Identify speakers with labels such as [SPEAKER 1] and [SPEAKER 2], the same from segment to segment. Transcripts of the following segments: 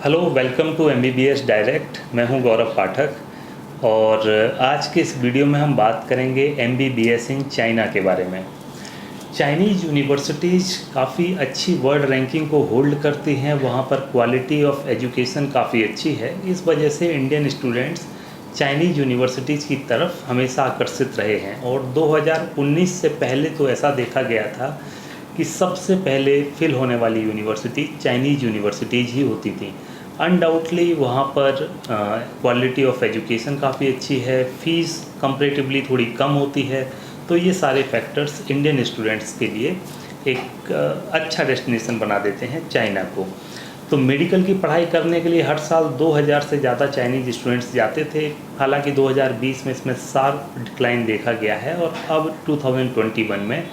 [SPEAKER 1] Hello, welcome to MBBS direct. मैं हूं गौरव पाठक और आज के इस वीडियो में हम बात करेंगे एमबीबीएस इन चाइना के बारे में। चाइनीज़ यूनिवर्सिटीज़ काफ़ी अच्छी वर्ल्ड रैंकिंग को होल्ड करती हैं, वहाँ पर क्वालिटी ऑफ एजुकेशन काफ़ी अच्छी है। इस वजह से इंडियन स्टूडेंट्स चाइनीज़ यूनिवर्सिटीज़ की तरफ हमेशा आकर्षित रहे हैं और 2019 से पहले तो ऐसा देखा गया था कि सबसे पहले फिल होने वाली यूनिवर्सिटी चाइनीज़ यूनिवर्सिटीज़ ही होती थी। अनडाउटली वहाँ पर क्वालिटी ऑफ एजुकेशन काफ़ी अच्छी है, फ़ीस कंपैरेटिवली थोड़ी कम होती है। तो ये सारे फैक्टर्स इंडियन स्टूडेंट्स के लिए एक अच्छा डेस्टिनेशन बना देते हैं चाइना को। तो मेडिकल की पढ़ाई करने के लिए हर साल 2000 से ज़्यादा चाइनीज़ स्टूडेंट्स जाते थे। हालांकि 2020 में इसमें शार्प डिक्लाइन देखा गया है और अब 2021 में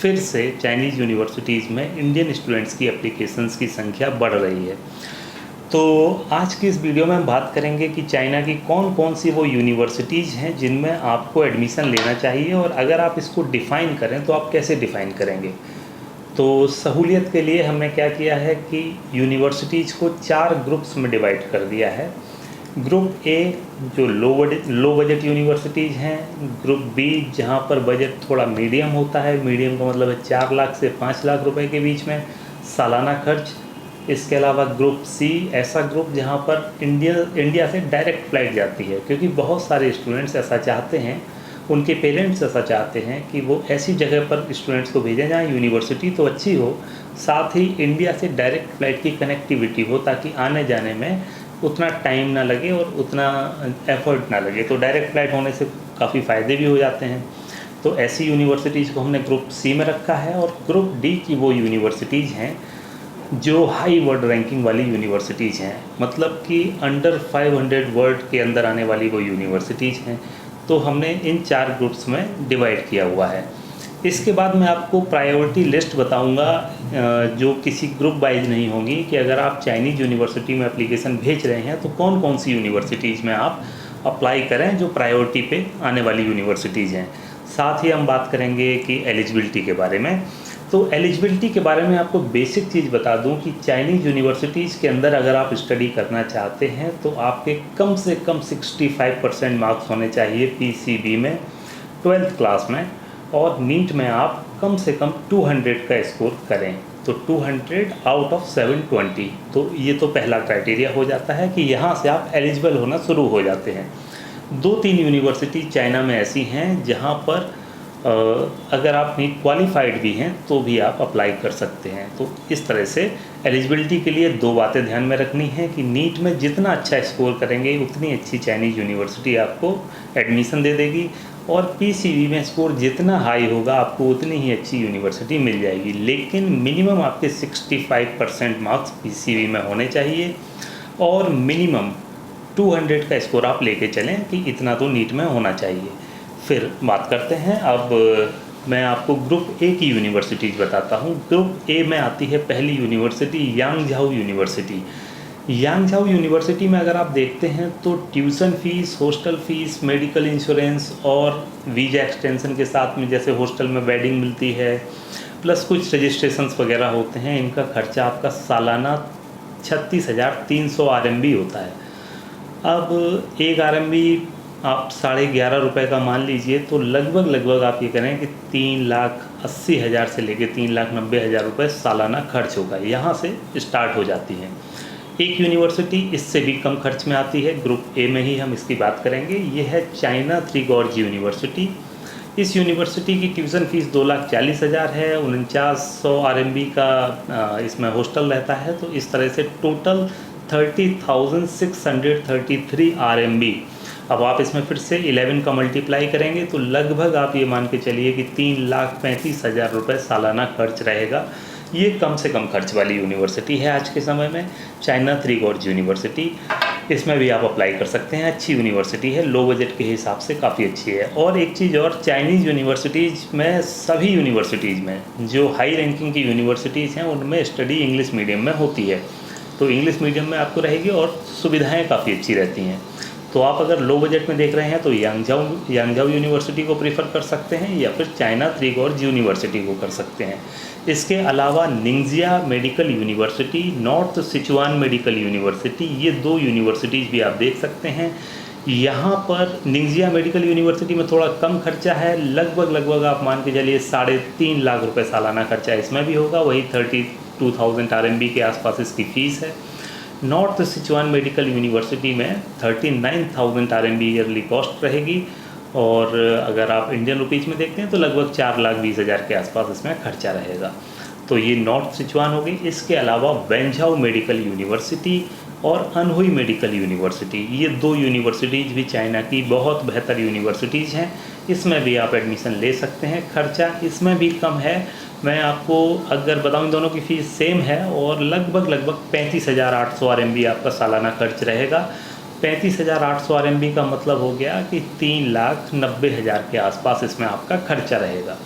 [SPEAKER 1] फिर से चाइनीज़ यूनिवर्सिटीज़ में इंडियन स्टूडेंट्स की एप्लीकेशंस की संख्या बढ़ रही है। तो आज की इस वीडियो में हम बात करेंगे कि चाइना की कौन कौन सी वो यूनिवर्सिटीज़ हैं जिनमें आपको एडमिशन लेना चाहिए, और अगर आप इसको डिफ़ाइन करें तो आप कैसे डिफ़ाइन करेंगे। तो सहूलियत के लिए हमने क्या किया है कि यूनिवर्सिटीज़ को 4 ग्रुप्स में डिवाइड कर दिया है। ग्रुप ए जो लो बजट यूनिवर्सिटीज़ हैं, ग्रुप बी जहां पर बजट थोड़ा मीडियम होता है, मीडियम का मतलब है 4 लाख से 5 लाख रुपए के बीच में सालाना खर्च। इसके अलावा ग्रुप सी ऐसा ग्रुप जहां पर इंडिया से डायरेक्ट फ़्लाइट जाती है, क्योंकि बहुत सारे स्टूडेंट्स ऐसा चाहते हैं, उनके पेरेंट्स ऐसा चाहते हैं कि वो ऐसी जगह पर स्टूडेंट्स को भेजें जहाँ यूनिवर्सिटी तो अच्छी हो, साथ ही इंडिया से डायरेक्ट फ़्लाइट की कनेक्टिविटी हो, ताकि आने जाने में उतना टाइम ना लगे और उतना एफर्ट ना लगे। तो डायरेक्ट फ़्लाइट होने से काफ़ी फ़ायदे भी हो जाते हैं। तो ऐसी यूनिवर्सिटीज़ को हमने ग्रुप सी में रखा है। और ग्रुप डी की वो यूनिवर्सिटीज़ हैं जो हाई वर्ल्ड रैंकिंग वाली यूनिवर्सिटीज़ हैं, मतलब कि अंडर 500 वर्ल्ड के अंदर आने वाली वो यूनिवर्सिटीज़ हैं। तो हमने इन 4 ग्रुप्स में डिवाइड किया हुआ है। इसके बाद मैं आपको प्रायोरिटी लिस्ट बताऊंगा जो किसी ग्रुप वाइज नहीं होगी, कि अगर आप चाइनीज़ यूनिवर्सिटी में एप्लीकेशन भेज रहे हैं तो कौन कौन सी यूनिवर्सिटीज़ में आप अप्लाई करें जो प्रायोरिटी पे आने वाली यूनिवर्सिटीज़ हैं। साथ ही हम बात करेंगे कि एलिजिबिलिटी के बारे में। तो एलिजिबिलिटी के बारे में आपको बेसिक चीज़ बता दूं कि चाइनीज़ यूनिवर्सिटीज़ के अंदर अगर आप स्टडी करना चाहते हैं तो आपके कम से कम 65% मार्क्स होने चाहिए पीसीबी में 12th क्लास में, और नीट में आप कम से कम 200 का स्कोर करें। तो 200 आउट ऑफ 720। तो ये तो पहला क्राइटेरिया हो जाता है कि यहाँ से आप एलिजिबल होना शुरू हो जाते हैं। 2-3 यूनिवर्सिटी चाइना में ऐसी हैं जहाँ पर अगर आप नीट क्वालिफाइड भी हैं तो भी आप अप्लाई कर सकते हैं। तो इस तरह से एलिजिबिलिटी के लिए 2 बातें ध्यान में रखनी है कि नीट में जितना अच्छा स्कोर करेंगे उतनी अच्छी चाइनीज़ यूनिवर्सिटी आपको एडमिशन दे देगी, और पीसीबी में स्कोर जितना हाई होगा आपको उतनी ही अच्छी यूनिवर्सिटी मिल जाएगी। लेकिन मिनिमम आपके 65% मार्क्स पीसीबी में होने चाहिए और मिनिमम 200 का स्कोर आप लेके चलें कि इतना तो नीट में होना चाहिए। फिर बात करते हैं, अब मैं आपको ग्रुप ए की यूनिवर्सिटीज़ बताता हूँ। ग्रुप ए में आती है पहली यूनिवर्सिटी यांगझाओ यूनिवर्सिटी। यांगझाओ यूनिवर्सिटी में अगर आप देखते हैं तो tuition fees, hostel fees, medical insurance और वीज़ा एक्सटेंशन के साथ में, जैसे हॉस्टल में बेडिंग मिलती है प्लस कुछ रजिस्ट्रेशंस वगैरह होते हैं, इनका खर्चा आपका सालाना 36,300 RMB होता है। अब एक RMB आप 11.5 रुपये का मान लीजिए, तो लगभग आप ये करें कि 3,80,000 से लेकर 3,90,000 रुपये सालाना खर्च होगा। यहाँ से स्टार्ट हो जाती है। एक यूनिवर्सिटी इससे भी कम खर्च में आती है, ग्रुप ए में ही हम इसकी बात करेंगे। ये है चाइना थ्री गॉर्ज यूनिवर्सिटी। इस यूनिवर्सिटी की ट्यूशन फ़ीस 2,40,000 है, 4900 RMB का इसमें हॉस्टल रहता है। तो इस तरह से टोटल 30,633 RMB। अब आप इसमें फिर से 11 का मल्टीप्लाई करेंगे तो लगभग आप ये मान के चलिए कि 3,35,000 रुपये सालाना खर्च रहेगा। ये कम से कम खर्च वाली यूनिवर्सिटी है आज के समय में, चाइना थ्री गॉर्ज यूनिवर्सिटी। इसमें भी आप अप्लाई कर सकते हैं, अच्छी यूनिवर्सिटी है, लो बजट के हिसाब से काफ़ी अच्छी है। और एक चीज़ और, चाइनीज़ यूनिवर्सिटीज़ में, सभी यूनिवर्सिटीज़ में जो हाई रैंकिंग की यूनिवर्सिटीज़ हैं उनमें स्टडी इंग्लिश मीडियम में होती है। तो इंग्लिश मीडियम में आपको रहेगी और सुविधाएँ काफ़ी अच्छी रहती हैं। तो आप अगर लो बजट में देख रहे हैं तो यांगझाओ यूनिवर्सिटी को प्रीफर कर सकते हैं या फिर चाइना थ्री गॉर्ज यूनिवर्सिटी को कर सकते हैं। इसके अलावा Ningxia medical university, north Sichuan medical university, ये 2 यूनिवर्सिटीज़ भी आप देख सकते हैं। यहाँ पर निंगजिया मेडिकल यूनिवर्सिटी में थोड़ा कम खर्चा है, लगभग आप मान के चलिए 3.5 लाख रुपए सालाना खर्चा इसमें भी होगा, वही 32,000 RMB के आसपास इसकी फ़ीस है। नॉर्थ सिचुआन मेडिकल यूनिवर्सिटी में 39,000 RMB ईयरली कॉस्ट रहेगी, और अगर आप इंडियन रुपीज़ में देखते हैं तो लगभग 4,20,000 के आसपास इसमें खर्चा रहेगा। तो ये नॉर्थ सिचुआन हो गई। इसके अलावा वेंझाओ मेडिकल यूनिवर्सिटी और अनहुई मेडिकल यूनिवर्सिटी, ये 2 यूनिवर्सिटीज़ भी चाइना की बहुत बेहतर यूनिवर्सिटीज़ हैं, इसमें भी आप एडमिशन ले सकते हैं। खर्चा इसमें भी कम है, मैं आपको अगर बताऊं दोनों की फ़ीस सेम है, और लगभग 35,800 RMB आपका सालाना खर्च रहेगा। 35,800 RMB का मतलब हो गया कि 3,90,000 के आसपास इसमें आपका खर्चा रहेगा।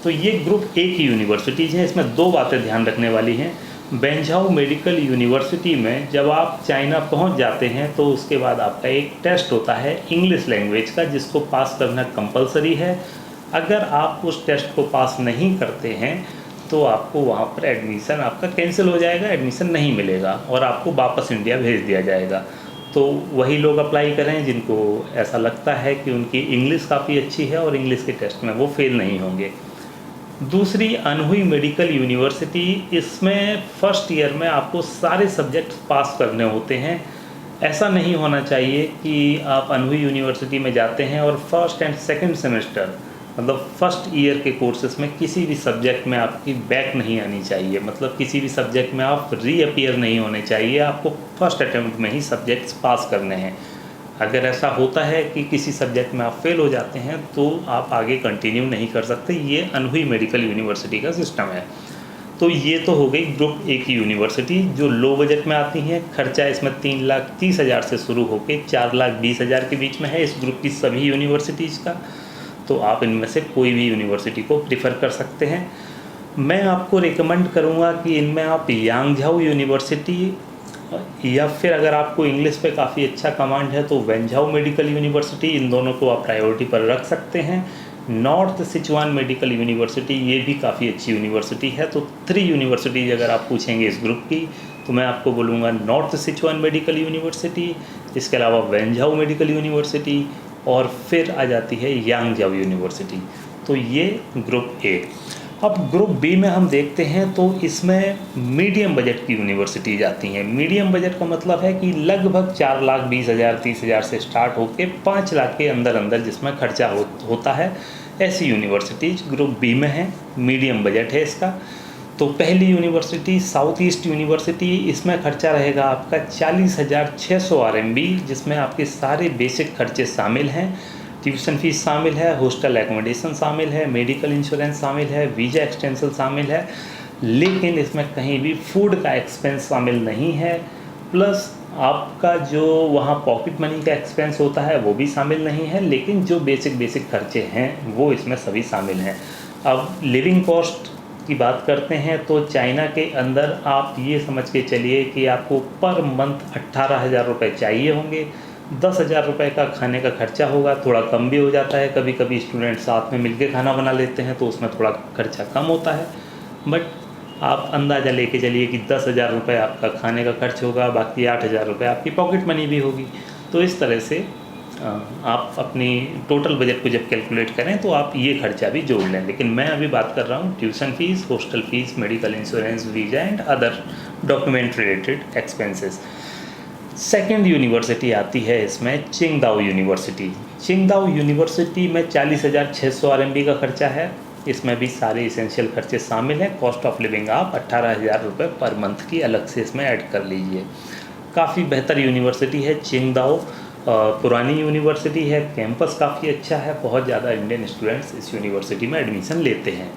[SPEAKER 1] तो ये ग्रुप ए की यूनिवर्सिटीज़ हैं। इसमें 2 बातें ध्यान रखने वाली हैं। वेंझाओ मेडिकल यूनिवर्सिटी में जब आप चाइना पहुंच जाते हैं तो उसके बाद आपका एक टेस्ट होता है इंग्लिश लैंग्वेज का, जिसको पास करना कंपलसरी है। अगर आप उस टेस्ट को पास नहीं करते हैं तो आपको वहाँ पर एडमिशन आपका कैंसिल हो जाएगा, एडमिशन नहीं मिलेगा और आपको वापस इंडिया भेज दिया जाएगा। तो वही लोग अप्लाई करें जिनको ऐसा लगता है कि उनकी इंग्लिश काफ़ी अच्छी है और इंग्लिश के टेस्ट में वो फेल नहीं होंगे। दूसरी अनहुई मेडिकल यूनिवर्सिटी, इसमें फ़र्स्ट ईयर में आपको सारे सब्जेक्ट पास करने होते हैं। ऐसा नहीं होना चाहिए कि आप अनहुई यूनिवर्सिटी में जाते हैं और फर्स्ट एंड सेकंड सेमेस्टर मतलब फर्स्ट ईयर के कोर्सेज में किसी भी सब्जेक्ट में आपकी बैक नहीं आनी चाहिए, मतलब किसी भी सब्जेक्ट में आप रीअपियर नहीं होने चाहिए। आपको फर्स्ट अटैम्प्ट में ही सब्जेक्ट्स पास करने हैं। अगर ऐसा होता है कि किसी सब्जेक्ट में आप फेल हो जाते हैं तो आप आगे कंटिन्यू नहीं कर सकते। ये अनहुई मेडिकल यूनिवर्सिटी का सिस्टम है। तो ये तो हो गई ग्रुप ए की यूनिवर्सिटी जो लो बजट में आती हैं। खर्चा इसमें 3,30,000 से शुरू होकर 4,20,000 के बीच में है इस ग्रुप की सभी यूनिवर्सिटीज़ का। तो आप इनमें से कोई भी यूनिवर्सिटी को प्रिफ़र कर सकते हैं। मैं आपको रिकमेंड करूँगा कि इनमें आप यांगझाओ यूनिवर्सिटी, या फिर अगर आपको इंग्लिश पे काफ़ी अच्छा कमांड है तो वेंझाओ मेडिकल यूनिवर्सिटी, इन दोनों को आप प्रायोरिटी पर रख सकते हैं। नॉर्थ सिचुआन मेडिकल यूनिवर्सिटी, ये भी काफ़ी अच्छी यूनिवर्सिटी है। तो 3 यूनिवर्सिटीज़ अगर आप पूछेंगे इस ग्रुप की तो मैं आपको बोलूँगा नॉर्थ सिचुआन मेडिकल यूनिवर्सिटी, इसके अलावा वेंझाओ मेडिकल यूनिवर्सिटी, और फिर आ जाती है यांगझाओ यूनिवर्सिटी। तो ये ग्रुप ए। अब ग्रुप बी में हम देखते हैं तो इसमें मीडियम बजट की यूनिवर्सिटीज आती हैं। मीडियम बजट का मतलब है कि लगभग 4,20,000 30,000 से स्टार्ट होकर 5 लाख के अंदर जिसमें खर्चा होता है, ऐसी यूनिवर्सिटीज ग्रुप बी में है। मीडियम बजट है इसका। तो पहली यूनिवर्सिटी साउथ ईस्ट यूनिवर्सिटी, इसमें खर्चा रहेगा आपका 40,600 RMB, जिसमें आपके सारे बेसिक खर्चे शामिल हैं। ट्यूशन फीस शामिल है, हॉस्टल एकोमोडेशन शामिल है, मेडिकल इंश्योरेंस शामिल है, वीज़ा एक्सटेंशन शामिल है, लेकिन इसमें कहीं भी फूड का एक्सपेंस शामिल नहीं है। प्लस आपका जो वहाँ पॉकेट मनी का एक्सपेंस होता है वो भी शामिल नहीं है, लेकिन जो बेसिक खर्चे हैं वो इसमें सभी शामिल हैं। अब लिविंग कॉस्ट की बात करते हैं तो चाइना के अंदर आप ये समझ के चलिए कि आपको पर मंथ 18,000 रुपये चाहिए होंगे। 10,000 रुपये का खाने का खर्चा होगा, थोड़ा कम भी हो जाता है। कभी कभी स्टूडेंट साथ में मिलकर खाना बना लेते हैं तो उसमें थोड़ा खर्चा कम होता है, बट आप अंदाज़ा लेके चलिए कि 10,000 रुपये आपका खाने का खर्च होगा, बाकी 8,000 रुपये आपकी पॉकेट मनी भी होगी। तो इस तरह से आप अपनी टोटल बजट को जब कैलकुलेट करें तो आप ये खर्चा भी जोड़ लें। लेकिन मैं अभी बात कर रहा हूँ tuition fees, hostel fees, medical insurance, visa and other document related expenses. Second university आती है इसमें चिंगदाओ यूनिवर्सिटी। चिंगदाओ यूनिवर्सिटी में 40,600 RMB का खर्चा है। इसमें भी सारे इसेंशियल खर्चे शामिल हैं। कॉस्ट ऑफ लिविंग आप 18,000 रुपये पर मंथ की अलग से इसमें ऐड कर लीजिए। काफ़ी बेहतर यूनिवर्सिटी है चिंगदाओ, पुरानी यूनिवर्सिटी है, कैंपस काफ़ी अच्छा है, बहुत ज़्यादा इंडियन स्टूडेंट्स इस यूनिवर्सिटी में एडमिशन लेते हैं।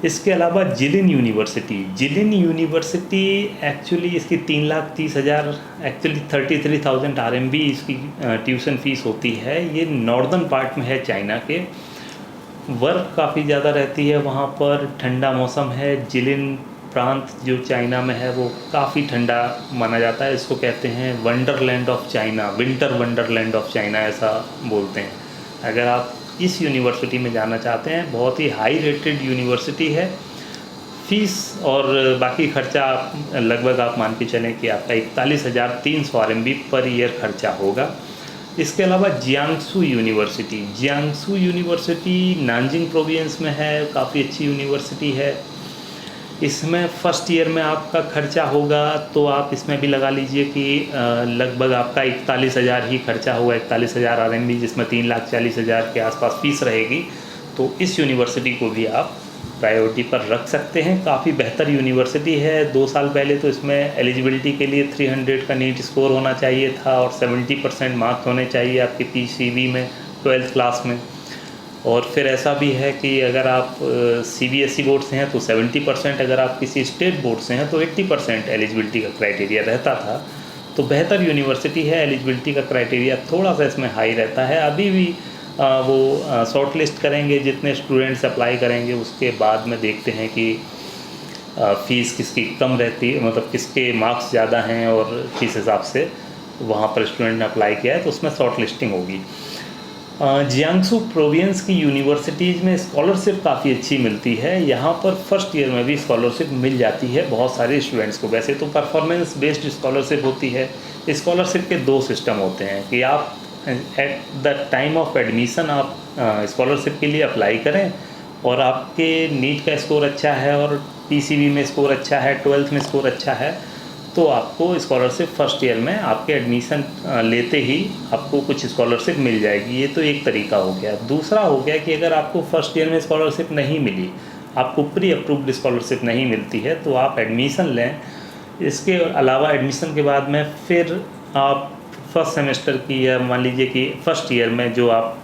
[SPEAKER 1] इसके अलावा जिलिन यूनिवर्सिटी एक्चुअली इसकी 3,30,000 एक्चुअली 33,000 RMB इसकी ट्यूशन फ़ीस होती है। ये नॉर्दर्न पार्ट में है चाइना के। वर्क काफ़ी ज़्यादा रहती है वहाँ पर, ठंडा मौसम है। जिलिन प्रांत जो चाइना में है वो काफ़ी ठंडा माना जाता है। इसको कहते हैं Wonderland of China, winter Wonderland of China ऐसा बोलते हैं। अगर आप इस यूनिवर्सिटी में जाना चाहते हैं, बहुत ही हाई रेटेड यूनिवर्सिटी है। फ़ीस और बाकी खर्चा लगभग आप मान के चलें कि आपका 41,300 RMB पर ईयर खर्चा होगा। इसके अलावा जियांगसू यूनिवर्सिटी नानजिंग प्रोविंस में है, काफ़ी अच्छी यूनिवर्सिटी है। इसमें फ़र्स्ट ईयर में आपका खर्चा होगा तो आप इसमें भी लगा लीजिए कि लगभग आपका 41,000 ही खर्चा होगा, 41,000 RMB, जिसमें 3,40,000 के आसपास फ़ीस रहेगी। तो इस यूनिवर्सिटी को भी आप प्रायोरिटी पर रख सकते हैं। काफ़ी बेहतर यूनिवर्सिटी है। 2 साल पहले तो इसमें एलिजिबिलिटी के लिए 300 का नीट स्कोर होना चाहिए था और 70% मार्क्स होने चाहिए आपके PCV में 12th क्लास में। और फिर ऐसा भी है कि अगर आप CBSE बोर्ड से हैं तो 70%, अगर आप किसी स्टेट बोर्ड से हैं तो 80% एलिजिबिलिटी का क्राइटेरिया रहता था। तो बेहतर यूनिवर्सिटी है, एलिजिबिलिटी का क्राइटेरिया थोड़ा सा इसमें हाई रहता है। अभी भी वो शॉर्ट लिस्ट करेंगे, जितने स्टूडेंट्स अप्लाई करेंगे उसके बाद में देखते हैं कि फ़ीस किसकी कम रहती है, मतलब किसके मार्क्स ज़्यादा हैं और किस हिसाब से वहाँ पर स्टूडेंट ने अप्लाई किया है तो उसमें शॉर्ट लिस्टिंग होगी। जियांगसू प्रोविंस की यूनिवर्सिटीज़ में स्कॉलरशिप काफ़ी अच्छी मिलती है। यहाँ पर फर्स्ट ईयर में भी स्कॉलरशिप मिल जाती है बहुत सारे स्टूडेंट्स को। वैसे तो परफॉर्मेंस बेस्ड स्कॉलरशिप होती है। स्कॉलरशिप के 2 सिस्टम होते हैं कि आप at the time of admission आप स्कॉलरशिप के लिए अप्लाई करें और आपके नीट का स्कोर अच्छा है और PCV में स्कोर अच्छा है, 12th में स्कोर अच्छा है, तो आपको स्कॉलरशिप फर्स्ट ईयर में आपके एडमिशन लेते ही आपको कुछ स्कॉलरशिप मिल जाएगी। ये तो एक तरीका हो गया। दूसरा हो गया कि अगर आपको फर्स्ट ईयर में स्कॉलरशिप नहीं मिली, आपको प्री अप्रूव्ड स्कॉलरशिप नहीं मिलती है, तो आप एडमिशन लें। इसके अलावा एडमिशन के बाद में फिर आप फर्स्ट सेमेस्टर की या मान लीजिए कि फर्स्ट ईयर में जो आप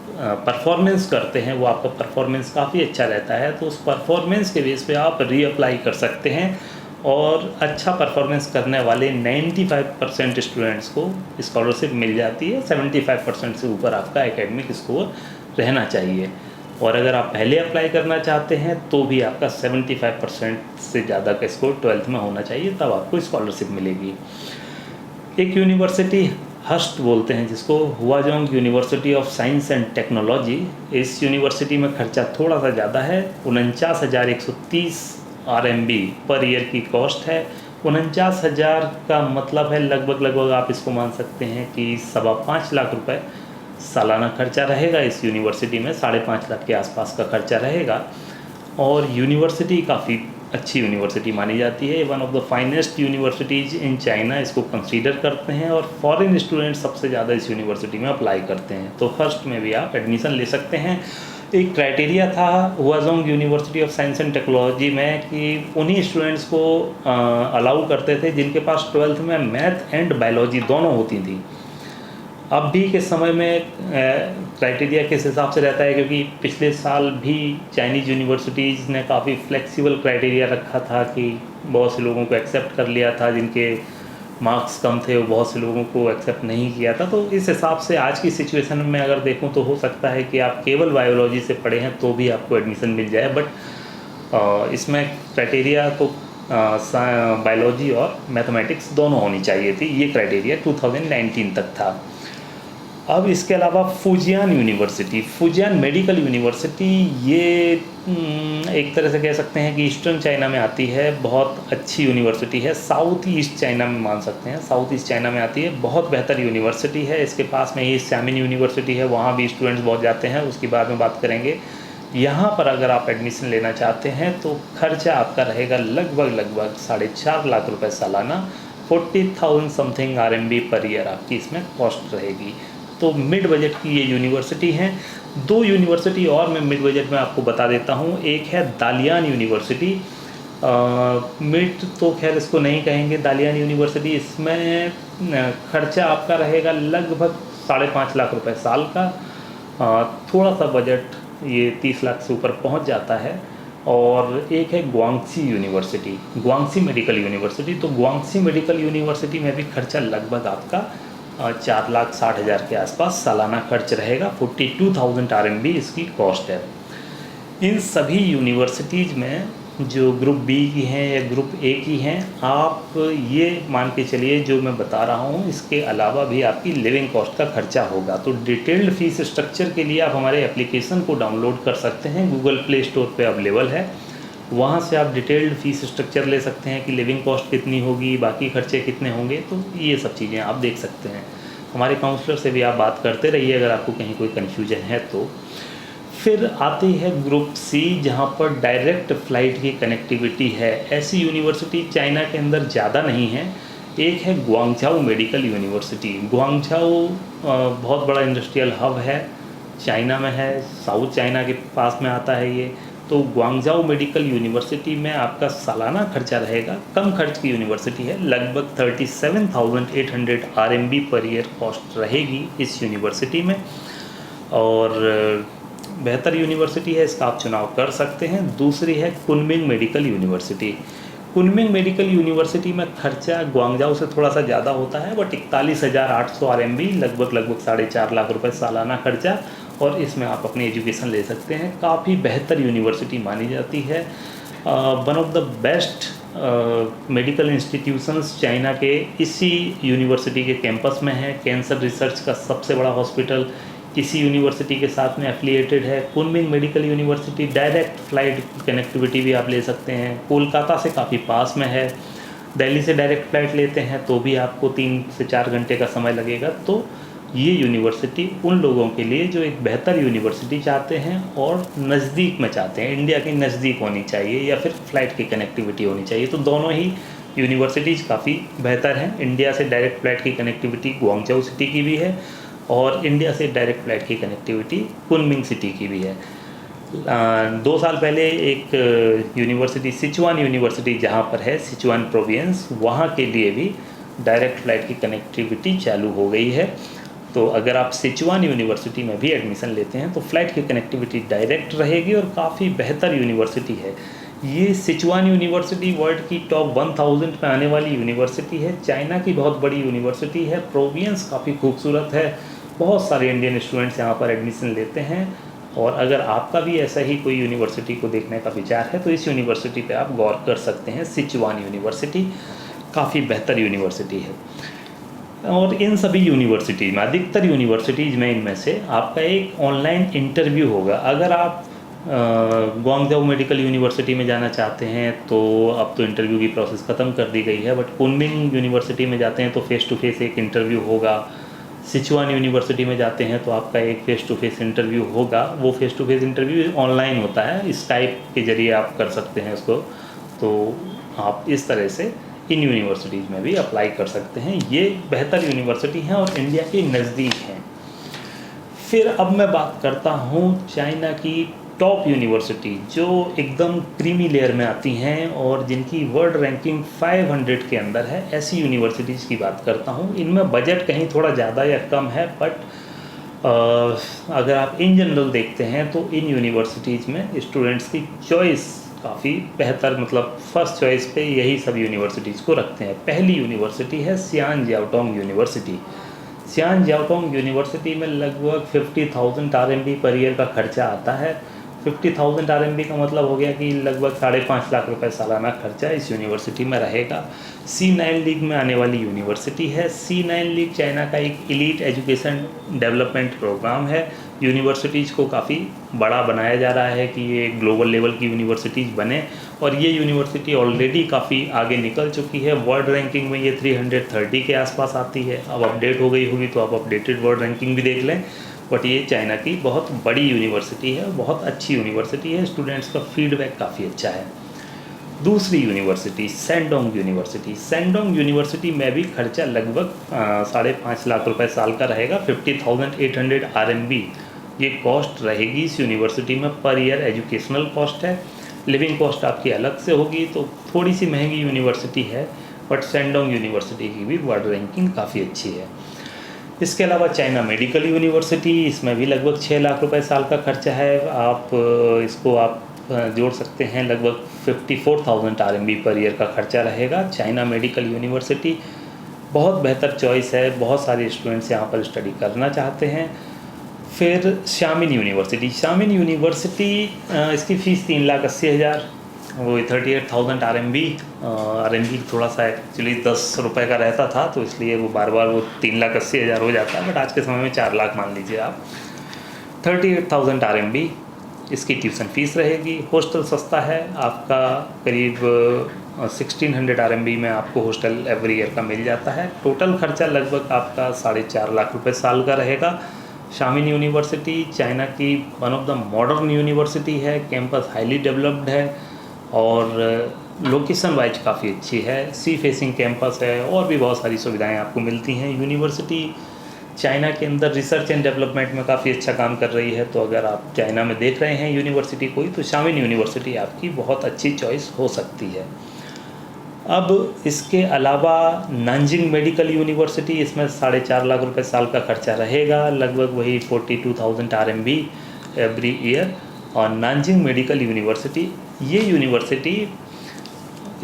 [SPEAKER 1] परफॉर्मेंस करते हैं वो आपका परफॉर्मेंस काफ़ी अच्छा रहता है, तो उस परफॉर्मेंस के बेस पे आप रीअप्लाई कर सकते हैं। और अच्छा परफॉर्मेंस करने वाले 95% स्टूडेंट्स को स्कॉलरशिप मिल जाती है। 75% से ऊपर आपका एकेडमिक स्कोर रहना चाहिए। और अगर आप पहले अप्लाई करना चाहते हैं तो भी आपका 75% से ज़्यादा का स्कोर 12th में होना चाहिए, तब आपको स्कॉलरशिप मिलेगी। एक यूनिवर्सिटी हस्ट बोलते हैं जिसको, Huazhong university of science and technology. इस यूनिवर्सिटी में खर्चा थोड़ा सा ज़्यादा है, 49,130 RMB पर ईयर की कॉस्ट है। 49,000 का मतलब है लगभग आप इसको मान सकते हैं कि 5.25 लाख रुपए सालाना खर्चा रहेगा इस यूनिवर्सिटी में। 5.5 लाख के आसपास का खर्चा रहेगा। और यूनिवर्सिटी काफ़ी अच्छी यूनिवर्सिटी मानी जाती है। One of the finest universities in China इसको कंसीडर करते हैं और फॉरेन स्टूडेंट सबसे ज़्यादा इस यूनिवर्सिटी में अप्लाई करते हैं। तो फर्स्ट में भी आप एडमिशन ले सकते हैं। एक क्राइटेरिया था Huazhong university of science and technology में कि उन्हीं स्टूडेंट्स को अलाउ करते थे जिनके पास 12th में मैथ एंड बायोलॉजी दोनों होती थी। अब भी के समय में क्राइटेरिया किस हिसाब से रहता है, क्योंकि पिछले साल भी चाइनीज़ यूनिवर्सिटीज़ ने काफ़ी फ्लेक्सिबल क्राइटेरिया रखा था कि बहुत से लोगों को एक्सेप्ट कर लिया था, जिनके मार्क्स कम थे वो बहुत से लोगों को एक्सेप्ट नहीं किया था। तो इस हिसाब से आज की सिचुएशन में अगर देखूं तो हो सकता है कि आप केवल बायोलॉजी से पढ़े हैं तो भी आपको एडमिशन मिल जाए। बट इसमें क्राइटेरिया तो बायोलॉजी और मैथमेटिक्स दोनों होनी चाहिए थी। ये क्राइटेरिया 2019 तक था। अब इसके अलावा फुजियान मेडिकल यूनिवर्सिटी, ये एक तरह से कह सकते हैं कि ईस्टर्न चाइना में आती है। बहुत अच्छी यूनिवर्सिटी है, साउथ ईस्ट चाइना में मान सकते हैं, साउथ ईस्ट चाइना में आती है। बहुत बेहतर यूनिवर्सिटी है। इसके पास में ही शामिन यूनिवर्सिटी है, वहाँ भी स्टूडेंट्स बहुत जाते हैं, उसके बाद में बात करेंगे। यहाँ पर अगर आप एडमिशन लेना चाहते हैं तो खर्चा आपका रहेगा लगभग 4.5 लाख रुपये सालाना, 40,000 समथिंग RMB पर ईयर आपकी इसमें कॉस्ट रहेगी। तो मिड बजट की ये यूनिवर्सिटी हैं। 2 यूनिवर्सिटी और मैं मिड बजट में आपको बता देता हूँ। एक है दालियान यूनिवर्सिटी। मिड तो खैर इसको नहीं कहेंगे, दालियान यूनिवर्सिटी। इसमें खर्चा आपका रहेगा लगभग 5.5 लाख रुपए साल का। थोड़ा सा बजट ये 30 लाख से ऊपर पहुँच जाता है। और एक है गुआंगसी मेडिकल यूनिवर्सिटी। तो गुआंगसी मेडिकल यूनिवर्सिटी में भी खर्चा लगभग आपका 4,60,000 के आसपास सालाना खर्च रहेगा। 42,000 RMB इसकी कॉस्ट है। इन सभी यूनिवर्सिटीज़ में जो ग्रुप बी की हैं या ग्रुप ए की हैं, आप ये मान के चलिए जो मैं बता रहा हूँ इसके अलावा भी आपकी लिविंग कॉस्ट का खर्चा होगा। तो डिटेल्ड फ़ीस स्ट्रक्चर के लिए आप हमारे एप्लीकेशन को डाउनलोड कर सकते हैं, गूगल प्ले स्टोर पे अवेलेबल है। वहाँ से आप डिटेल्ड फ़ीस स्ट्रक्चर ले सकते हैं कि लिविंग कॉस्ट कितनी होगी, बाकी खर्चे कितने होंगे, तो ये सब चीज़ें आप देख सकते हैं। हमारे काउंसलर से भी आप बात करते रहिए अगर आपको कहीं कोई कन्फ्यूजन है तो। फिर आती है ग्रुप सी, जहाँ पर डायरेक्ट फ़्लाइट की कनेक्टिविटी है। ऐसी यूनिवर्सिटी चाइना के अंदर ज़्यादा नहीं है। एक है गुआंगझाओ मेडिकल यूनिवर्सिटी। गुआंगझाओ बहुत बड़ा इंडस्ट्रियल हब है, चाइना में है, साउथ चाइना के पास में आता है ये। तो गुआंगझाओ मेडिकल यूनिवर्सिटी में आपका सालाना खर्चा रहेगा, कम खर्च की यूनिवर्सिटी है, लगभग 37,800 RMB पर ईयर कॉस्ट रहेगी इस यूनिवर्सिटी में। और बेहतर यूनिवर्सिटी है, इसका आप चुनाव कर सकते हैं। दूसरी है Kunming medical university. Kunming medical university में खर्चा गुआंगझाओ से थोड़ा सा ज़्यादा होता है, बट 41,800 RMB, लगभग 4.5 लाख रुपए सालाना खर्चा, और इसमें आप अपनी एजुकेशन ले सकते हैं। काफ़ी बेहतर यूनिवर्सिटी मानी जाती है, one of the best medical institutions China के इसी यूनिवर्सिटी के कैंपस में है। कैंसर रिसर्च का सबसे बड़ा हॉस्पिटल इसी यूनिवर्सिटी के साथ में एफिलिएटेड है। Kunming medical university direct flight connectivity भी आप ले सकते हैं, कोलकाता से काफ़ी पास में है। दिल्ली से डायरेक्ट फ़्लाइट लेते हैं तो भी आपको 3 से 4 घंटे का समय लगेगा। तो ये यूनिवर्सिटी उन लोगों के लिए जो एक बेहतर यूनिवर्सिटी चाहते हैं और नज़दीक में चाहते हैं, इंडिया के नज़दीक होनी चाहिए या फिर फ़्लाइट की कनेक्टिविटी होनी चाहिए। तो दोनों ही यूनिवर्सिटीज़ काफ़ी बेहतर हैं। इंडिया से डायरेक्ट फ़्लाइट की कनेक्टिविटी गुआंगझाओ सिटी की भी है, और इंडिया से डायरेक्ट फ़्लाइट की कनेक्टिविटी कुनमिंग सिटी की भी है। 2 साल पहले एक यूनिवर्सिटी सिचुआन यूनिवर्सिटी जहाँ पर है, सिचुआन प्रोविंस, वहाँ के लिए भी डायरेक्ट फ़्लाइट की कनेक्टिविटी चालू हो गई है। तो अगर आप सिचुआन यूनिवर्सिटी में भी एडमिशन लेते हैं तो फ़्लाइट की कनेक्टिविटी डायरेक्ट रहेगी और काफ़ी बेहतर यूनिवर्सिटी है। ये सिचुआन यूनिवर्सिटी वर्ल्ड की टॉप 1000 में आने वाली यूनिवर्सिटी है, चाइना की बहुत बड़ी यूनिवर्सिटी है, प्रोविंस काफ़ी खूबसूरत है, बहुत सारे इंडियन स्टूडेंट्स यहाँ पर एडमिशन लेते हैं। और अगर आपका भी ऐसा ही कोई यूनिवर्सिटी को देखने का विचार है तो इस यूनिवर्सिटी पे आप गौर कर सकते हैं। सिचुआन यूनिवर्सिटी काफ़ी बेहतर यूनिवर्सिटी है। और इन सभी यूनिवर्सिटीज़ में, अधिकतर यूनिवर्सिटीज़ में, इनमें से आपका एक ऑनलाइन इंटरव्यू होगा। अगर आप गुआंगझाओ मेडिकल यूनिवर्सिटी में जाना चाहते हैं तो अब तो इंटरव्यू की प्रोसेस ख़त्म कर दी गई है, बट कुनमिंग यूनिवर्सिटी में जाते हैं तो फ़ेस टू फेस एक इंटरव्यू होगा। सिचुआन यूनिवर्सिटी में जाते हैं तो आपका एक फ़ेस टू फेस इंटरव्यू होगा। वो face to face interview online होता है, स्काइप के ज़रिए आप कर सकते हैं उसको। तो आप इस तरह से इन यूनिवर्सिटीज़ में भी अप्लाई कर सकते हैं। ये बेहतर यूनिवर्सिटी हैं और इंडिया के नज़दीक हैं। फिर अब मैं बात करता हूँ चाइना की टॉप यूनिवर्सिटी जो एकदम क्रीमी लेयर में आती हैं और जिनकी वर्ल्ड रैंकिंग 500 के अंदर है, ऐसी यूनिवर्सिटीज़ की बात करता हूँ। इनमें बजट कहीं थोड़ा ज़्यादा या कम है, बट अगर आप इन जनरल देखते हैं तो इन यूनिवर्सिटीज़ में स्टूडेंट्स की चॉइस काफ़ी बेहतर, मतलब फर्स्ट चॉइस पे यही सब यूनिवर्सिटीज़ को रखते हैं। पहली यूनिवर्सिटी है सियान जियाओटोंग यूनिवर्सिटी। सियान जियाओटोंग यूनिवर्सिटी में लगभग 50,000 RMB पर ईयर का खर्चा आता है। 50,000 RMB का मतलब हो गया कि लगभग 5.5 लाख रुपए सालाना खर्चा इस यूनिवर्सिटी में रहेगा। C9 लीग में आने वाली यूनिवर्सिटी है। C9 लीग चाइना का एक एलीट एजुकेशन डेवलपमेंट प्रोग्राम है। यूनिवर्सिटीज़ को काफ़ी बड़ा बनाया जा रहा है कि ये ग्लोबल लेवल की यूनिवर्सिटीज़ बने, और ये यूनिवर्सिटी ऑलरेडी काफ़ी आगे निकल चुकी है। वर्ल्ड रैंकिंग में ये 330 के आसपास आती है। अब अपडेट हो गई होगी तो आप अपडेटेड वर्ल्ड रैंकिंग भी देख लें, बट ये चाइना की बहुत बड़ी यूनिवर्सिटी है, बहुत अच्छी यूनिवर्सिटी है। स्टूडेंट्स का फीडबैक काफ़ी अच्छा है। दूसरी यूनिवर्सिटी सैंडोंग यूनिवर्सिटी। सैंडोंग यूनिवर्सिटी में भी खर्चा लगभग 5.5 लाख रुपए साल का रहेगा। 50,800 RMB ये कॉस्ट रहेगी इस यूनिवर्सिटी में पर ईयर। एजुकेशनल कॉस्ट है, लिविंग कॉस्ट आपकी अलग से होगी, तो थोड़ी सी महंगी यूनिवर्सिटी है, बट सैंडोंग यूनिवर्सिटी की भी वर्ल्ड रैंकिंग काफ़ी अच्छी है। इसके अलावा चाइना मेडिकल यूनिवर्सिटी, इसमें भी लगभग 6 लाख रुपए साल का खर्चा है। इसको आप जोड़ सकते हैं, लगभग 54,000 RMB पर ईयर का खर्चा रहेगा। चाइना मेडिकल यूनिवर्सिटी बहुत बेहतर चॉइस है, बहुत सारे स्टूडेंट्स यहाँ पर स्टडी करना चाहते हैं। फिर शामिन यूनिवर्सिटी। शामिन यूनिवर्सिटी इसकी फ़ीस 3,80,000 वो 38,000 RMB थोड़ा सा एक्चुअली 10 रुपये का रहता था, तो इसलिए वो बार बार वो 3,80,000 हो जाता है, बट आज के समय में 4 लाख मान लीजिए आप। 38,000 RMB इसकी ट्यूशन फीस रहेगी। हॉस्टल सस्ता है आपका, करीब 1600 RMB में आपको हॉस्टल एवरी ईयर का मिल जाता है। टोटल खर्चा लगभग आपका 4.5 लाख रुपये साल का रहेगा। शामिन यूनिवर्सिटी चाइना की one of the modern university है, कैंपस हाईली डेवलप्ड है और लोकेशन वाइज काफ़ी अच्छी है, सी फेसिंग कैंपस है और भी बहुत सारी सुविधाएं आपको मिलती हैं। यूनिवर्सिटी चाइना के अंदर रिसर्च एंड डेवलपमेंट में काफ़ी अच्छा काम कर रही है, तो अगर आप चाइना में देख रहे हैं यूनिवर्सिटी कोई, तो शामिन यूनिवर्सिटी आपकी बहुत अच्छी चॉइस हो सकती है। अब इसके अलावा नानजिंग मेडिकल यूनिवर्सिटी, इसमें 4.5 लाख रुपए साल का खर्चा रहेगा, लगभग वही 42,000 RMB एवरी ईयर। और नानजिंग मेडिकल यूनिवर्सिटी, ये यूनिवर्सिटी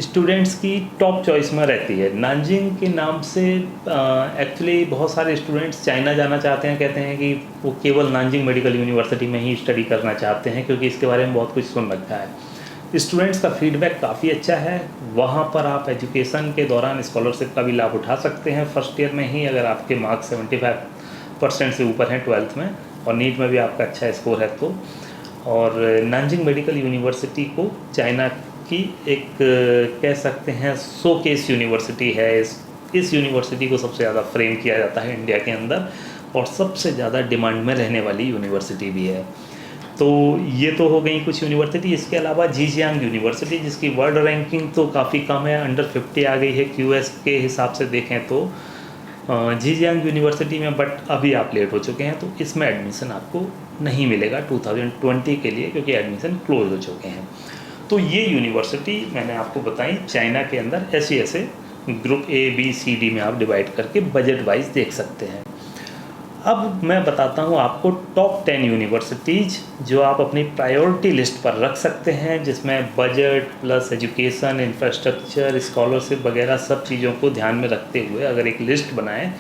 [SPEAKER 1] स्टूडेंट्स की टॉप चॉइस में रहती है। नानजिंग के नाम से एक्चुअली बहुत सारे स्टूडेंट्स चाइना जाना चाहते हैं, कहते हैं कि वो केवल नानजिंग मेडिकल यूनिवर्सिटी में ही स्टडी करना चाहते हैं, क्योंकि इसके बारे में बहुत कुछ सुन रखा है। स्टूडेंट्स का फीडबैक काफ़ी अच्छा है। वहाँ पर आप एजुकेशन के दौरान स्कॉलरशिप का भी लाभ उठा सकते हैं फर्स्ट ईयर में ही, अगर आपके मार्क्स 75% से ऊपर हैं 12th में और नीट में भी आपका अच्छा स्कोर है तो। और नानजिंग मेडिकल यूनिवर्सिटी को चाइना की एक कह सकते हैं शोकेस यूनिवर्सिटी है। इस यूनिवर्सिटी को सबसे ज़्यादा फ्रेम किया जाता है इंडिया के अंदर और सबसे ज़्यादा डिमांड में रहने वाली यूनिवर्सिटी भी है। तो ये तो हो गई कुछ यूनिवर्सिटी। इसके अलावा झीजियांग यूनिवर्सिटी, जिसकी वर्ल्ड रैंकिंग तो काफ़ी कम है, अंडर 50 आ गई है QS के हिसाब से देखें तो झीजियांग यूनिवर्सिटी में, बट अभी आप लेट हो चुके हैं तो इसमें एडमिशन आपको नहीं मिलेगा 2020 के लिए, क्योंकि एडमिशन क्लोज हो चुके हैं। तो ये यूनिवर्सिटी मैंने आपको बताई चाइना के अंदर ऐसे group A, B, C, D में आप डिवाइड करके बजट वाइज देख सकते हैं। अब मैं बताता हूँ आपको टॉप 10 यूनिवर्सिटीज़ जो आप अपनी प्रायोरिटी लिस्ट पर रख सकते हैं, जिसमें budget plus education, infrastructure, scholarship वगैरह सब चीज़ों को ध्यान में रखते हुए अगर एक लिस्ट बनाएं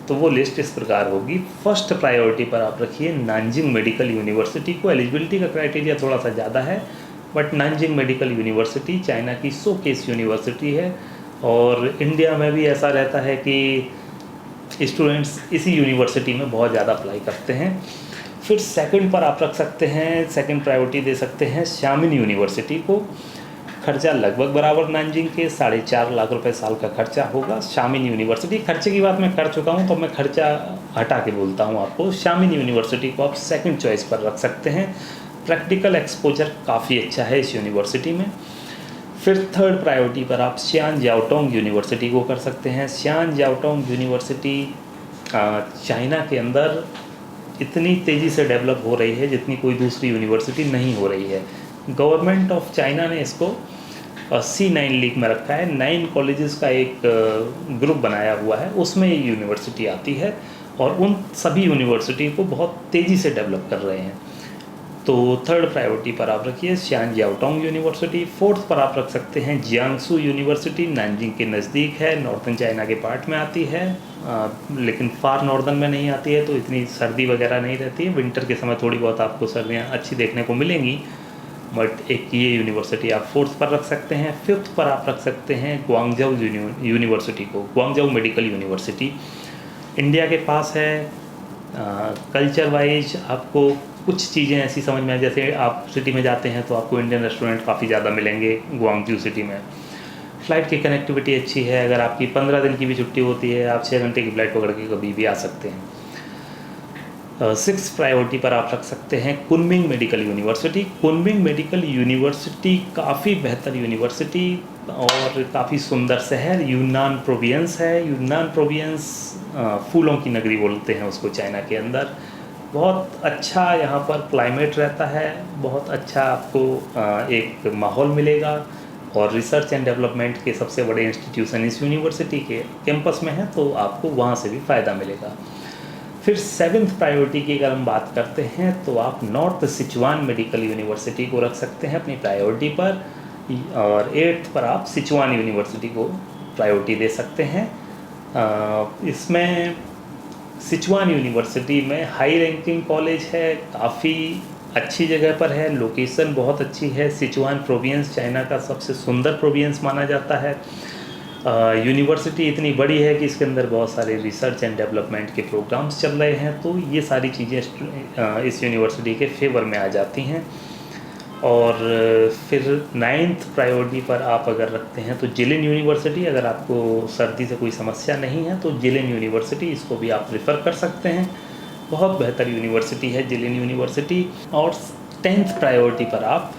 [SPEAKER 1] तो वो लिस्ट इस प्रकार होगी। फर्स्ट प्रायोरिटी पर आप रखिए नानजिंग मेडिकल यूनिवर्सिटी को। एलिजिबिलिटी का क्राइटेरिया थोड़ा सा ज़्यादा है, but Nanjing medical university China की शोकेस यूनिवर्सिटी है और इंडिया में भी ऐसा रहता है कि स्टूडेंट्स इसी यूनिवर्सिटी में बहुत ज़्यादा अप्लाई करते हैं। फिर सेकंड पर आप रख सकते हैं, सेकंड प्रायोरिटी दे सकते हैं शामिन यूनिवर्सिटी को। खर्चा लगभग बराबर नानजिंग के 4.5 लाख रुपए साल का खर्चा होगा। शामिन यूनिवर्सिटी, खर्चे की बात मैं कर चुका हूँ तो मैं खर्चा हटा के बोलता हूँ आपको। शामिन यूनिवर्सिटी को आप सेकंड चॉइस पर रख सकते हैं। प्रैक्टिकल एक्सपोजर काफ़ी अच्छा है इस यूनिवर्सिटी में। फिर थर्ड प्रायोरिटी पर आप शियान जाओटोंग यूनिवर्सिटी को कर सकते हैं। शियान जाओटोंग यूनिवर्सिटी चाइना के अंदर इतनी तेज़ी से डेवलप हो रही है जितनी कोई दूसरी यूनिवर्सिटी नहीं हो रही है। गवर्नमेंट ऑफ चाइना ने इसको C9 लीग में रखा है। 9 कॉलेजेस का एक ग्रुप बनाया हुआ है, उसमें ये यूनिवर्सिटी आती है और उन सभी यूनिवर्सिटी को बहुत तेज़ी से डेवलप कर रहे हैं। तो थर्ड प्रायोरिटी पर आप रखिए शियान जाओटोंग यूनिवर्सिटी। फोर्थ पर आप रख सकते हैं जियांगसू यूनिवर्सिटी, नानजिंग के नज़दीक है, नॉर्थन चाइना के पार्ट में आती है, लेकिन फार नॉर्दर्न में नहीं आती है, तो इतनी सर्दी वगैरह नहीं रहती है। विंटर के समय थोड़ी बहुत आपको सर्दियाँ अच्छी देखने को मिलेंगी, बट एक ये यूनिवर्सिटी आप फोर्थ पर रख सकते हैं। फिफ्थ पर आप रख सकते हैं ग्वांगझू यूनिवर्सिटी को, ग्वांगझू मेडिकल यूनिवर्सिटी इंडिया के पास है। कल्चर वाइज आपको कुछ चीज़ें ऐसी समझ में, जैसे आप सिटी में जाते हैं तो आपको इंडियन रेस्टोरेंट काफ़ी ज़्यादा मिलेंगे ग्वांगझू सिटी में। फ़्लाइट की कनेक्टिविटी अच्छी है, अगर आपकी 15 दिन की भी छुट्टी होती है आप 6 घंटे की फ़्लाइट पकड़ के कभी भी आ सकते हैं। 6th प्रायोरिटी पर आप रख सकते हैं Kunming medical university. Kunming medical university काफ़ी बेहतर यूनिवर्सिटी और काफ़ी सुंदर शहर, यूनान प्रोविंस है। यूनान प्रोविंस फूलों की नगरी बोलते हैं उसको चाइना के अंदर। बहुत अच्छा यहाँ पर क्लाइमेट रहता है, बहुत अच्छा आपको एक माहौल मिलेगा और रिसर्च एंड डेवलपमेंट के सबसे बड़े इंस्टीट्यूशन इस यूनिवर्सिटी के कैंपस में है, तो आपको वहाँ से भी फ़ायदा मिलेगा। फिर 7th प्रायोरिटी की अगर हम बात करते हैं तो आप नॉर्थ सिचुआन मेडिकल यूनिवर्सिटी को रख सकते हैं अपनी प्रायोरिटी पर, और 8th पर आप सिचुआन यूनिवर्सिटी को प्रायोरिटी दे सकते हैं। इसमें सिचुआन यूनिवर्सिटी में हाई रैंकिंग कॉलेज है, काफ़ी अच्छी जगह पर है, लोकेशन बहुत अच्छी है। सिचुआन प्रोविंस चाइना का सबसे सुंदर प्रोविंस माना जाता है। यूनिवर्सिटी इतनी बड़ी है कि इसके अंदर बहुत सारे रिसर्च एंड डेवलपमेंट के प्रोग्राम्स चल रहे हैं, तो ये सारी चीज़ें इस यूनिवर्सिटी के फेवर में आ जाती हैं। और फिर 9th प्रायोरिटी पर आप अगर रखते हैं तो जिलिन यूनिवर्सिटी, अगर आपको सर्दी से कोई समस्या नहीं है तो जिलिन यूनिवर्सिटी, इसको भी आप प्रेफर कर सकते हैं। बहुत बेहतर यूनिवर्सिटी है जिलिन यूनिवर्सिटी। और 10th प्रायोरिटी पर आप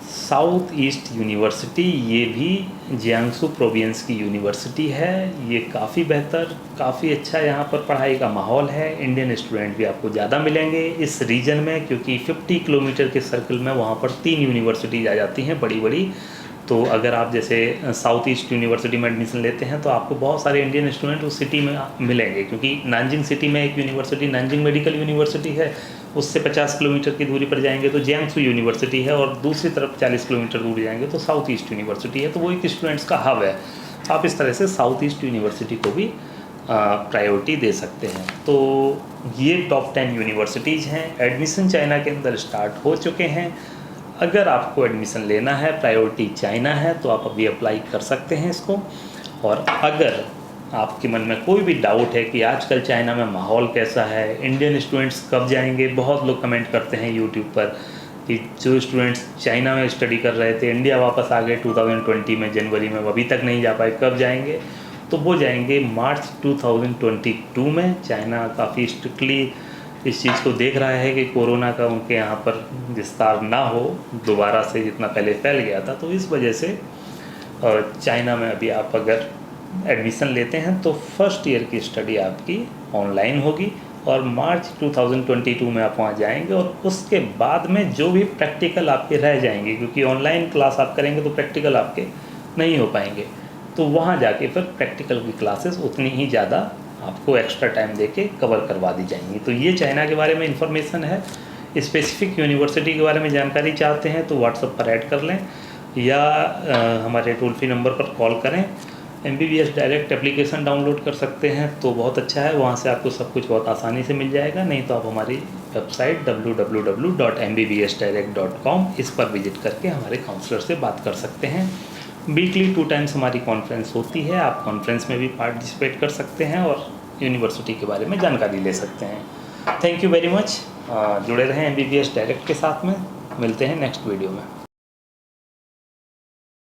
[SPEAKER 1] साउथ ईस्ट यूनिवर्सिटी, ये भी जियांगसू प्रोविंस की यूनिवर्सिटी है। ये काफ़ी बेहतर, काफ़ी अच्छा यहाँ पर पढ़ाई का माहौल है। इंडियन स्टूडेंट भी आपको ज़्यादा मिलेंगे इस रीजन में, क्योंकि 50 किलोमीटर के सर्कल में वहाँ पर 3 यूनिवर्सिटीज़ आ जाती हैं बड़ी बड़ी। तो अगर आप जैसे साउथ ईस्ट यूनिवर्सिटी में एडमिशन लेते हैं तो आपको बहुत सारे इंडियन स्टूडेंट उस सिटी में मिलेंगे, क्योंकि नानजिंग सिटी में एक यूनिवर्सिटी नानजिंग मेडिकल यूनिवर्सिटी है, उससे 50 किलोमीटर की दूरी पर जाएंगे तो जियांगसू यूनिवर्सिटी है, और दूसरी तरफ 40 किलोमीटर दूर जाएंगे तो साउथ ईस्ट यूनिवर्सिटी है। तो वो एक स्टूडेंट्स का हब है। आप इस तरह से साउथ ईस्ट यूनिवर्सिटी को भी प्रायोरिटी दे सकते हैं। तो ये टॉप 10 यूनिवर्सिटीज़ हैं। एडमिशन चाइना के अंदर स्टार्ट हो चुके हैं। अगर आपको एडमिशन लेना है, प्रायोरिटी चाइना है, तो आप अभी अप्लाई कर सकते हैं इसको। और अगर आपके मन में कोई भी डाउट है कि आजकल चाइना में माहौल कैसा है, इंडियन स्टूडेंट्स कब जाएंगे, बहुत लोग कमेंट करते हैं यूट्यूब पर कि जो स्टूडेंट्स चाइना में स्टडी कर रहे थे इंडिया वापस आ गए 2020 में जनवरी में, अभी तक नहीं जा पाए, कब जाएंगे? तो वो जाएंगे मार्च 2022 में। चाइना काफ़ी स्ट्रिक्टली इस चीज़ को देख रहा है कि कोरोना का उनके यहाँ पर विस्तार ना हो दोबारा से, जितना पहले फैल गया था। तो इस वजह से चाइना में अभी आप अगर एडमिशन लेते हैं तो फर्स्ट ईयर की स्टडी आपकी ऑनलाइन होगी, और मार्च 2022 में आप वहाँ जाएंगे। और उसके बाद में जो भी प्रैक्टिकल आपके रह जाएंगे, क्योंकि ऑनलाइन क्लास आप करेंगे तो प्रैक्टिकल आपके नहीं हो पाएंगे, तो वहाँ जाके फिर प्रैक्टिकल की क्लासेस उतनी ही ज़्यादा आपको एक्स्ट्रा टाइम देके कवर करवा दी जाएंगी। तो ये चाइना के बारे में इंफॉर्मेशन है। स्पेसिफिक यूनिवर्सिटी के बारे में जानकारी चाहते हैं तो व्हाट्सएप पर ऐड कर लें, या हमारे टोल फ्री नंबर पर कॉल करें। MBBS डायरेक्ट एप्लीकेशन डाउनलोड कर सकते हैं तो बहुत अच्छा है, वहाँ से आपको सब कुछ बहुत आसानी से मिल जाएगा। नहीं तो आप हमारी वेबसाइट www.mbbsdirect.com, इस पर विजिट करके हमारे काउंसलर से बात कर सकते हैं। वीकली 2 टाइम्स हमारी कॉन्फ्रेंस होती है, आप कॉन्फ्रेंस में भी पार्टिसिपेट कर सकते हैं और यूनिवर्सिटी के बारे में जानकारी ले सकते हैं। Thank you very much. जुड़े रहें MBBS डायरेक्ट के साथ में। मिलते हैं नेक्स्ट वीडियो में।